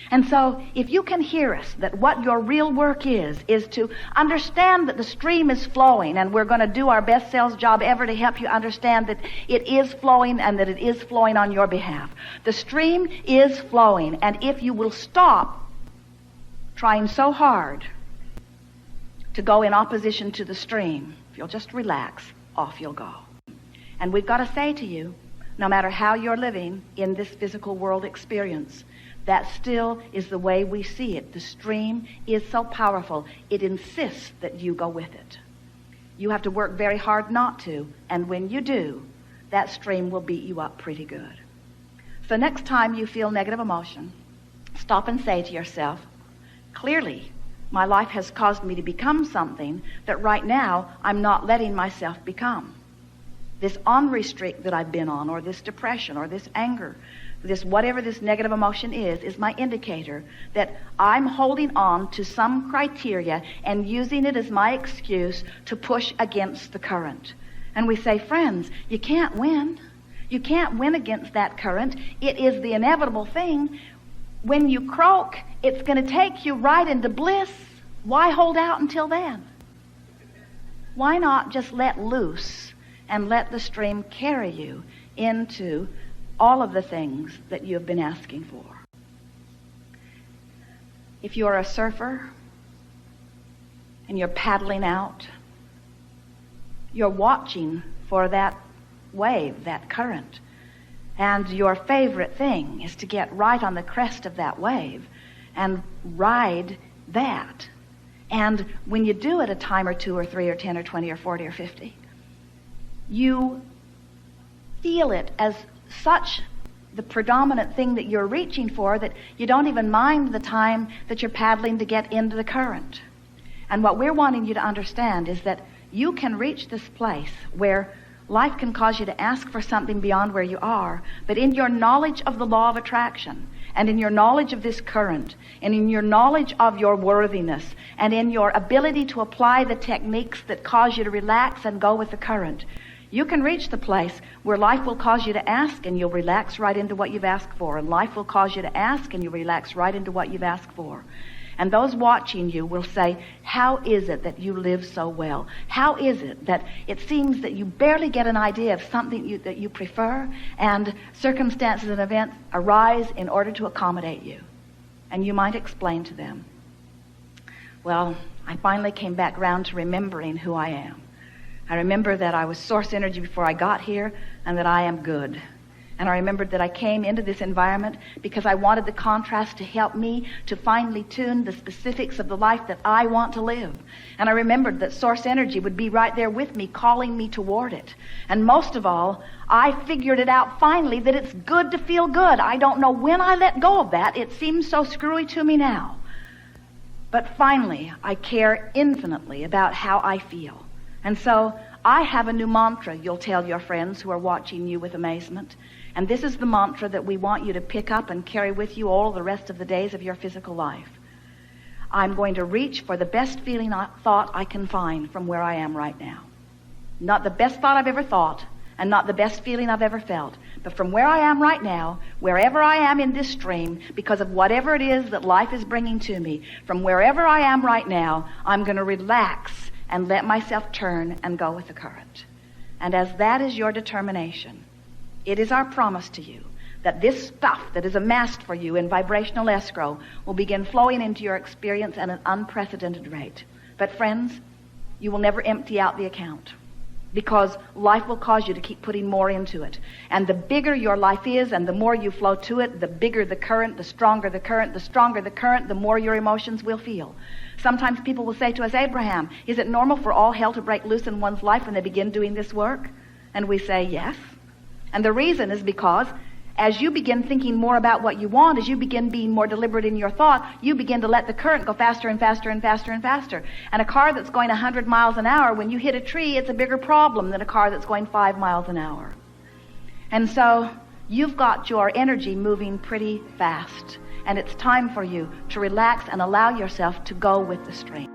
And so, if you can hear us, that what your real work is to understand that the stream is flowing, and we're going to do our best sales job ever to help you understand that it is flowing and that it is flowing on your behalf. The stream is flowing, and if you will stop trying so hard to go in opposition to the stream, if you'll just relax, off you'll go. And we've got to say to you, no matter how you're living in this physical world experience, that still is the way we see it. The stream is so powerful, it insists that you go with it. You have to work very hard not to, and when you do, that stream will beat you up pretty good. So next time you feel negative emotion, stop and say to yourself, clearly, my life has caused me to become something that right now I'm not letting myself become. This ornery streak that I've been on, or this depression, or this anger, this whatever this negative emotion is my indicator that I'm holding on to some criteria and using it as my excuse to push against the current. And we say, friends, you can't win. You can't win against that current. It is the inevitable thing. When you croak, it's going to take you right into bliss. Why hold out until then? Why not just let loose and let the stream carry you into all of the things that you have been asking for? If you're a surfer and you're paddling out, you're watching for that wave, that current. And your favorite thing is to get right on the crest of that wave and ride that. And when you do it a time or 2 or 3 or 10 or 20 or 40 or 50, you feel it as such the predominant thing that you're reaching for that you don't even mind the time that you're paddling to get into the current. And what we're wanting you to understand is that you can reach this place where life can cause you to ask for something beyond where you are, but in your knowledge of the law of attraction, and in your knowledge of this current, and in your knowledge of your worthiness, and in your ability to apply the techniques that cause you to relax and go with the current, you can reach the place where life will cause you to ask and you'll relax right into what you've asked for, and life will cause you to ask and you'll relax right into what you've asked for. And those watching you will say, how is it that you live so well? How is it that it seems that you barely get an idea of something that you prefer, and circumstances and events arise in order to accommodate you? And you might explain to them, well, I finally came back around to remembering who I am. I remember that I was source energy before I got here, and that I am good. And I remembered that I came into this environment because I wanted the contrast to help me to finely tune the specifics of the life that I want to live. And I remembered that source energy would be right there with me, calling me toward it. And most of all, I figured it out finally that it's good to feel good. I don't know when I let go of that. It seems so screwy to me now. But finally, I care infinitely about how I feel. And so I have a new mantra you'll tell your friends who are watching you with amazement. And this is the mantra that we want you to pick up and carry with you all the rest of the days of your physical life. I'm going to reach for the best feeling thought I can find from where I am right now. Not the best thought I've ever thought, and not the best feeling I've ever felt, but from where I am right now, wherever I am in this stream, because of whatever it is that life is bringing to me, from wherever I am right now, I'm going to relax and let myself turn and go with the current. And as that is your determination, it is our promise to you that this stuff that is amassed for you in vibrational escrow will begin flowing into your experience at an unprecedented rate. But friends, you will never empty out the account, because life will cause you to keep putting more into it. And the bigger your life is and the more you flow to it, the bigger the current, the stronger the current, the stronger the current, the more your emotions will feel. Sometimes people will say to us, Abraham, is it normal for all hell to break loose in one's life when they begin doing this work? And we say, yes. And the reason is because as you begin thinking more about what you want, as you begin being more deliberate in your thought, you begin to let the current go faster and faster and faster and faster. And a car that's going 100 miles an hour, when you hit a tree, it's a bigger problem than a car that's going 5 miles an hour. And so you've got your energy moving pretty fast. And it's time for you to relax and allow yourself to go with the stream.